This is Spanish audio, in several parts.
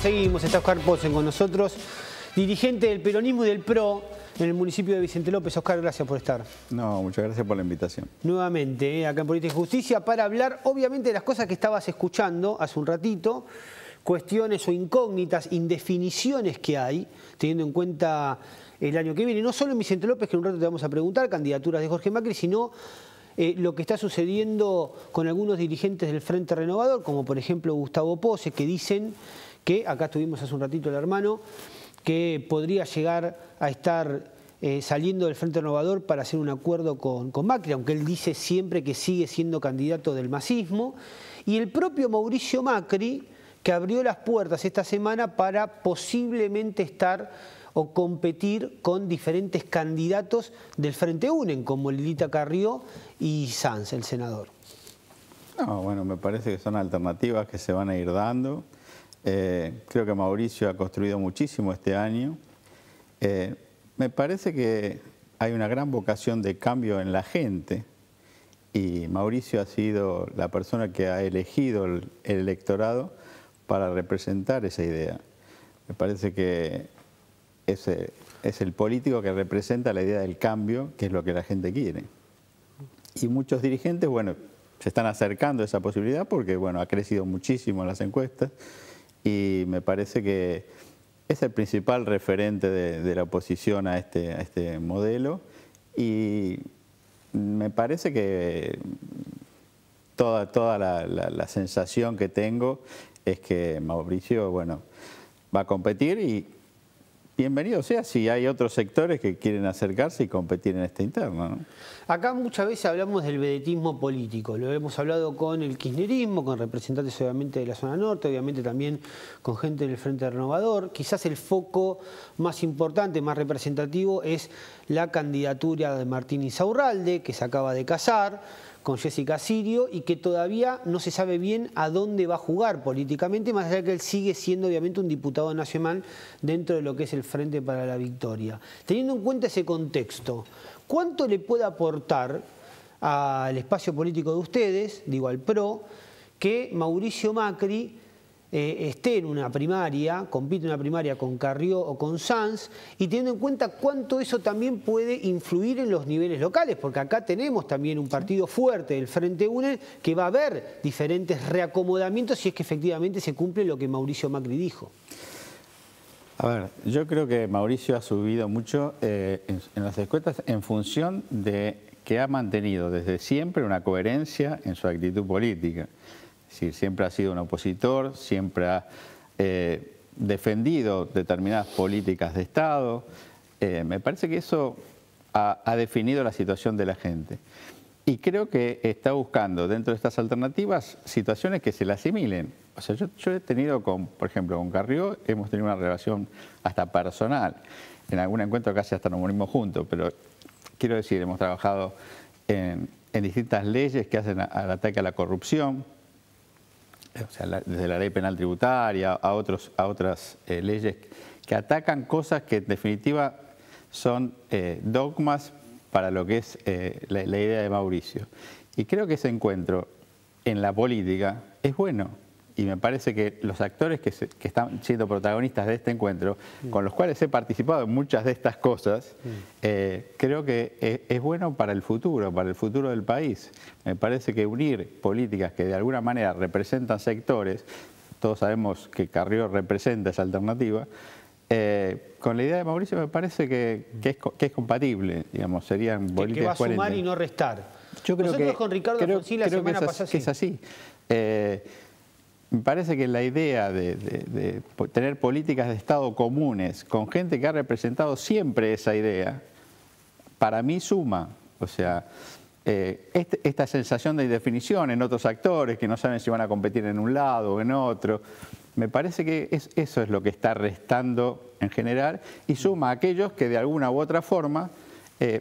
seguimos. Está Oscar Posen con nosotros, dirigente del peronismo y del PRO en el municipio de Vicente López. Oscar, gracias por estar. No, muchas gracias por la invitación. Nuevamente, acá en Política y Justicia, para hablar obviamente de las cosas que estabas escuchando hace un ratito, cuestiones o incógnitas, indefiniciones que hay, teniendo en cuenta el año que viene. No solo en Vicente López, que en un rato te vamos a preguntar, candidaturas de Jorge Macri, sino lo que está sucediendo con algunos dirigentes del Frente Renovador, como por ejemplo Gustavo Pose, que dicen que, acá estuvimos hace un ratito el hermano, que podría llegar a estar saliendo del Frente Renovador para hacer un acuerdo con Macri, aunque él dice siempre que sigue siendo candidato del masismo. Y el propio Mauricio Macri, que abrió las puertas esta semana para posiblemente estar o competir con diferentes candidatos del Frente UNEN, como Lilita Carrió y Sanz, el senador. No, bueno, me parece que son alternativas que se van a ir dando. Creo que Mauricio ha construido muchísimo este año. Me parece que hay una gran vocación de cambio en la gente y Mauricio ha sido la persona que ha elegido el electorado para representar esa idea. Me parece que es el político que representa la idea del cambio, que es lo que la gente quiere. Y muchos dirigentes, bueno, se están acercando a esa posibilidad porque, bueno, ha crecido muchísimo en las encuestas y me parece que es el principal referente de la oposición a este modelo y me parece que toda la sensación que tengo es que Mauricio, bueno, va a competir y bienvenido sea si hay otros sectores que quieren acercarse y competir en esta interna, ¿no? Acá muchas veces hablamos del vedetismo político, lo hemos hablado con el kirchnerismo, con representantes obviamente de la zona norte, obviamente también con gente del Frente Renovador. Quizás el foco más importante, más representativo es la candidatura de Martín Insaurralde, que se acaba de casar con Jessica Sirio y que todavía no se sabe bien a dónde va a jugar políticamente, más allá de que él sigue siendo obviamente un diputado nacional dentro de lo que es el Frente para la Victoria. Teniendo en cuenta ese contexto, ¿cuánto le puede aportar al espacio político de ustedes, digo al PRO, que Mauricio Macri esté en una primaria, compite en una primaria con Carrió o con Sanz, y teniendo en cuenta cuánto eso también puede influir en los niveles locales, porque acá tenemos también un partido fuerte del Frente UNED que va a haber diferentes reacomodamientos si es que efectivamente se cumple lo que Mauricio Macri dijo. A ver, yo creo que Mauricio ha subido mucho en las encuestas en función de que ha mantenido desde siempre una coherencia en su actitud política. Es decir, siempre ha sido un opositor, siempre ha defendido determinadas políticas de Estado. Me parece que eso ha definido la situación de la gente. Y creo que está buscando dentro de estas alternativas situaciones que se le asimilen. O sea, yo he tenido, por ejemplo, con Carrió, hemos tenido una relación hasta personal. En algún encuentro casi hasta nos morimos juntos, pero quiero decir, hemos trabajado en distintas leyes que hacen al ataque a la corrupción. O sea, desde la ley penal tributaria a otras leyes que atacan cosas que en definitiva son dogmas para lo que es la idea de Mauricio. Y creo que ese encuentro en la política es bueno. Y me parece que los actores que están siendo protagonistas de este encuentro, con los cuales he participado en muchas de estas cosas, creo que es bueno para el futuro del país. Me parece que unir políticas que de alguna manera representan sectores, todos sabemos que Carrió representa esa alternativa, con la idea de Mauricio me parece que es compatible, digamos, serían políticas que va a sumar coherentes. Y no restar. Yo creo Nosotros con Ricardo Alfonsín la semana pasada es así. Me parece que la idea de tener políticas de Estado comunes con gente que ha representado siempre esa idea, para mí suma. O sea, esta sensación de indefinición en otros actores que no saben si van a competir en un lado o en otro, me parece que eso es lo que está restando en general y suma a aquellos que de alguna u otra forma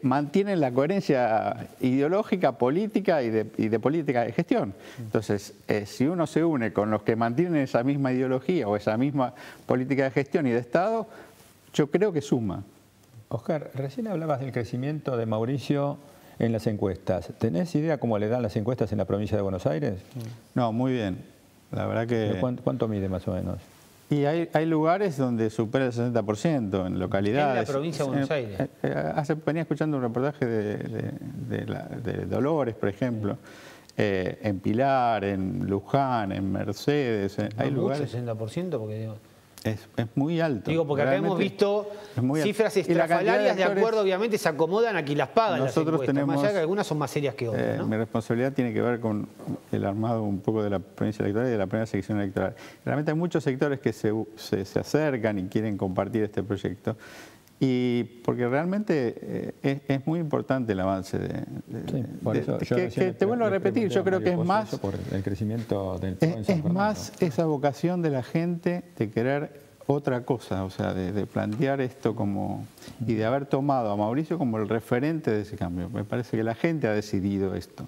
mantienen la coherencia ideológica, política y de política de gestión. Entonces, si uno se une con los que mantienen esa misma ideología o esa misma política de gestión y de Estado, yo creo que suma. Oscar, recién hablabas del crecimiento de Mauricio en las encuestas. ¿Tenés idea cómo le dan las encuestas en la provincia de Buenos Aires? No, muy bien. La verdad que... ¿Cuánto mide más o menos? Y hay lugares donde supera el 60% en localidades. En la provincia de Buenos Aires. Venía escuchando un reportaje de Dolores, por ejemplo, en Pilar, en Luján, en Mercedes. Hay lugares. Mucho 60%, porque digo... Es muy alto. Digo, porque acá hemos visto cifras estrafalarias, de acuerdo, obviamente se acomodan a quien las paga. Nosotros tenemos, más allá que algunas son más serias que otras, ¿no? Mi responsabilidad tiene que ver con el armado un poco de la provincia electoral y de la primera sección electoral. Realmente hay muchos sectores que se acercan y quieren compartir este proyecto. Y porque realmente es muy importante el avance te vuelvo a repetir, yo creo que es más por el crecimiento del es más esa vocación de la gente de querer otra cosa, o sea, de plantear esto como y de haber tomado a Mauricio como el referente de ese cambio. Me parece que la gente ha decidido esto.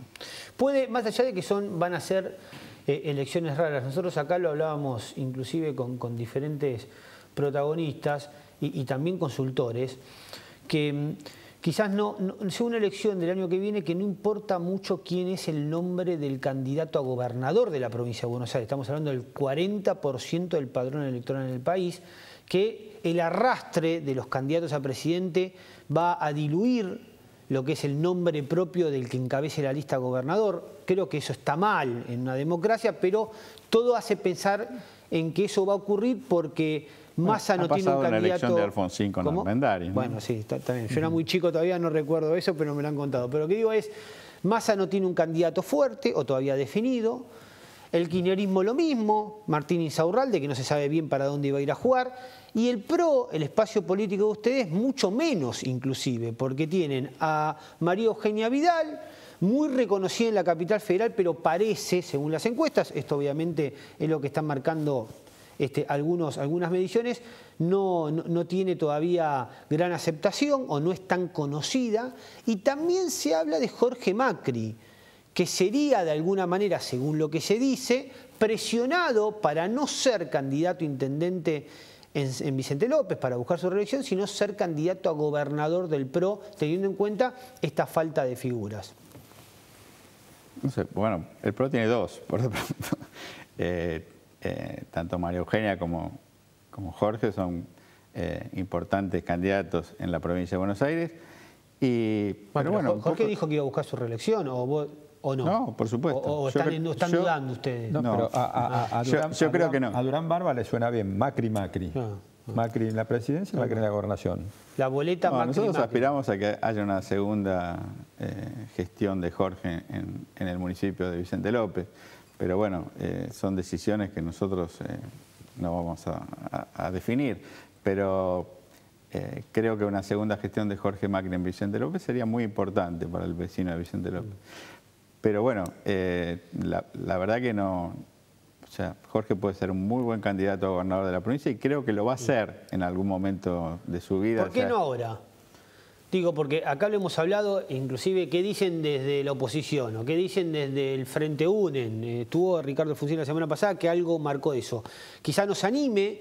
Puede, más allá de que van a ser elecciones raras, nosotros acá lo hablábamos inclusive con diferentes protagonistas y también consultores, que quizás no sea una elección del año que viene que no importa mucho quién es el nombre del candidato a gobernador de la provincia de Buenos Aires. Estamos hablando del 40% del padrón electoral en el país, que el arrastre de los candidatos a presidente va a diluir lo que es el nombre propio del que encabece la lista gobernador. Creo que eso está mal en una democracia, pero todo hace pensar en que eso va a ocurrir porque Massa no tiene un candidato... Ha pasado en la elección de Alfonsín con Armendáriz, ¿no? Bueno, sí, está bien. Yo era muy chico todavía, no recuerdo eso, pero me lo han contado. Pero lo que digo es, Massa no tiene un candidato fuerte o todavía definido. El kirchnerismo lo mismo, Martín Insaurralde, que no se sabe bien para dónde iba a ir a jugar. Y el PRO, el espacio político de ustedes, mucho menos inclusive, porque tienen a María Eugenia Vidal, muy reconocida en la capital federal, pero parece, según las encuestas, esto obviamente es lo que están marcando algunas mediciones, no tiene todavía gran aceptación o no es tan conocida. Y también se habla de Jorge Macri, que sería de alguna manera, según lo que se dice, presionado para no ser candidato a intendente en Vicente López para buscar su reelección, sino ser candidato a gobernador del PRO, teniendo en cuenta esta falta de figuras. No sé, bueno, el PRO tiene dos, por de pronto. Tanto María Eugenia como Jorge son importantes candidatos en la provincia de Buenos Aires. Bueno, Jorge dijo que iba a buscar su reelección, ¿o no? No, por supuesto. ¿O están dudando ustedes? No, pero yo creo que no. A Durán Barba le suena bien Macri. Macri en la presidencia y Macri en la gobernación. La boleta Macri. Nosotros aspiramos a que haya una segunda gestión de Jorge en el municipio de Vicente López. Pero bueno, son decisiones que nosotros no vamos a definir. Pero creo que una segunda gestión de Jorge Macri en Vicente López sería muy importante para el vecino de Vicente López. Pero bueno, la verdad que no... O sea, Jorge puede ser un muy buen candidato a gobernador de la provincia y creo que lo va a ser en algún momento de su vida. ¿Por qué no ahora? Digo, porque acá lo hemos hablado, inclusive, ¿qué dicen desde la oposición? ¿O qué dicen desde el Frente UNEN? Estuvo Ricardo Alfonsín la semana pasada, que algo marcó eso. Quizá nos anime,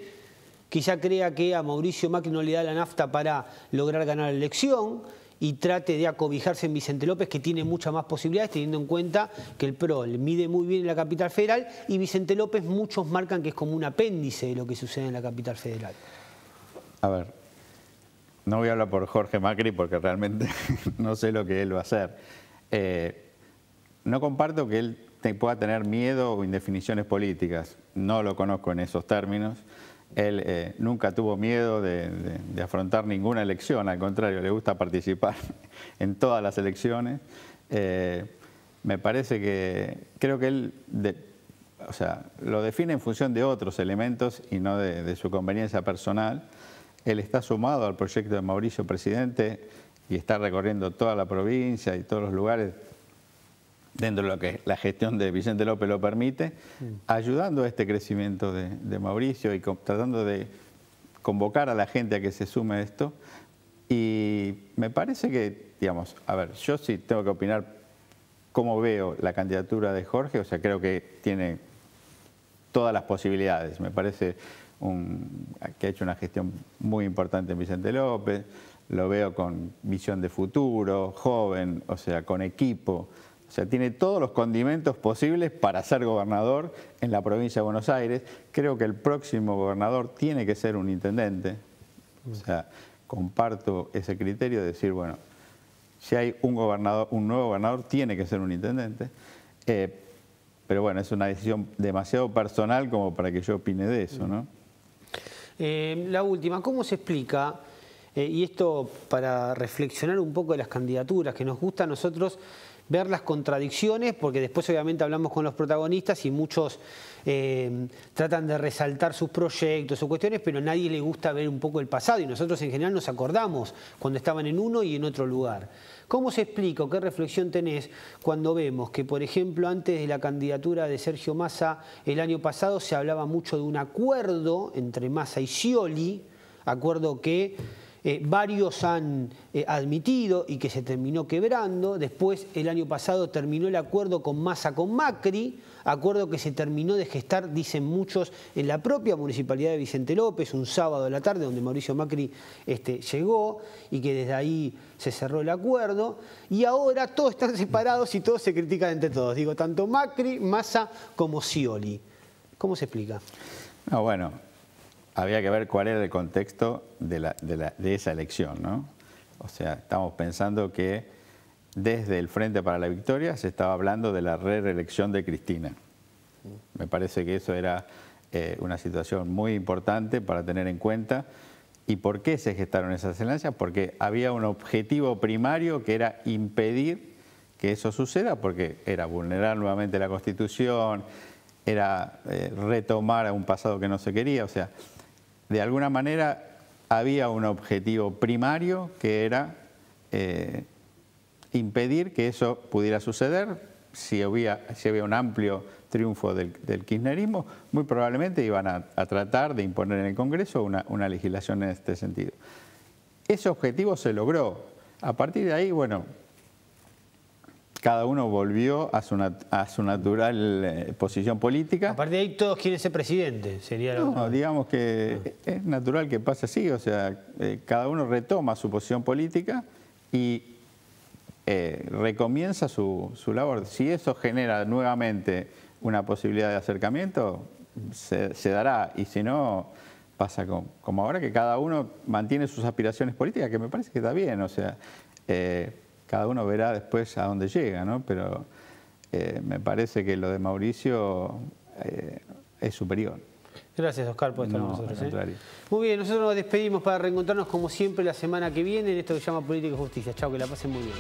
quizá crea que a Mauricio Macri no le da la nafta para lograr ganar la elección y trate de acobijarse en Vicente López, que tiene muchas más posibilidades, teniendo en cuenta que el PRO le mide muy bien en la capital federal y Vicente López muchos marcan que es como un apéndice de lo que sucede en la capital federal. A ver. No voy a hablar por Jorge Macri porque realmente no sé lo que él va a hacer. No comparto que él pueda tener miedo o indefiniciones políticas. No lo conozco en esos términos. Él nunca tuvo miedo de afrontar ninguna elección. Al contrario, le gusta participar en todas las elecciones. Me parece que creo que él lo define en función de otros elementos y no de su conveniencia personal. Él está sumado al proyecto de Mauricio Presidente y está recorriendo toda la provincia y todos los lugares dentro de lo que la gestión de Vicente López lo permite, ayudando a este crecimiento de Mauricio y tratando de convocar a la gente a que se sume a esto. Y me parece que, digamos, a ver, yo sí tengo que opinar cómo veo la candidatura de Jorge, o sea, creo que tiene todas las posibilidades. Me parece que ha hecho una gestión muy importante en Vicente López, lo veo con visión de futuro, joven, o sea, con equipo, O sea, tiene todos los condimentos posibles para ser gobernador en la provincia de Buenos Aires. Creo que el próximo gobernador tiene que ser un intendente. O sea, comparto ese criterio de decir, bueno, si hay un nuevo gobernador, tiene que ser un intendente. Pero bueno, es una decisión demasiado personal como para que yo opine de eso, ¿no? La última, ¿cómo se explica, y esto para reflexionar un poco de las candidaturas, que nos gusta a nosotros ver las contradicciones, porque después obviamente hablamos con los protagonistas y muchos tratan de resaltar sus proyectos o cuestiones, pero a nadie le gusta ver un poco el pasado y nosotros en general nos acordamos cuando estaban en uno y en otro lugar. ¿Cómo se explica o qué reflexión tenés cuando vemos que, por ejemplo, antes de la candidatura de Sergio Massa el año pasado se hablaba mucho de un acuerdo entre Massa y Scioli, acuerdo que varios han admitido y que se terminó quebrando? Después, el año pasado terminó el acuerdo con Massa con Macri, acuerdo que se terminó de gestar, dicen muchos, en la propia municipalidad de Vicente López, un sábado a la tarde, donde Mauricio Macri llegó y que desde ahí se cerró el acuerdo. Y ahora todos están separados y todos se critican entre todos. Digo, tanto Macri, Massa como Scioli. ¿Cómo se explica? No, bueno, había que ver cuál era el contexto de esa elección, ¿no? O sea, estamos pensando que desde el Frente para la Victoria se estaba hablando de la reelección de Cristina. Me parece que eso era una situación muy importante para tener en cuenta. ¿Y por qué se gestaron esas alianzas? Porque había un objetivo primario que era impedir que eso suceda, porque era vulnerar nuevamente la Constitución, era retomar a un pasado que no se quería. O sea, de alguna manera había un objetivo primario que era impedir que eso pudiera suceder. Si había un amplio triunfo del kirchnerismo, muy probablemente iban a tratar de imponer en el Congreso una legislación en este sentido. Ese objetivo se logró. A partir de ahí, bueno, cada uno volvió a su natural posición política. A partir de ahí todos quieren ser presidente, sería lo... No, digamos que es natural que pase así, o sea, cada uno retoma su posición política y recomienza su labor. Si eso genera nuevamente una posibilidad de acercamiento, se dará, y si no, pasa como ahora, que cada uno mantiene sus aspiraciones políticas, que me parece que está bien, o sea, cada uno verá después a dónde llega, ¿no? Pero me parece que lo de Mauricio es superior. Gracias, Oscar, por estar con nosotros. Al contrario. Muy bien, nosotros nos despedimos para reencontrarnos como siempre la semana que viene en esto que se llama Política y Justicia. Chao, que la pasen muy bien.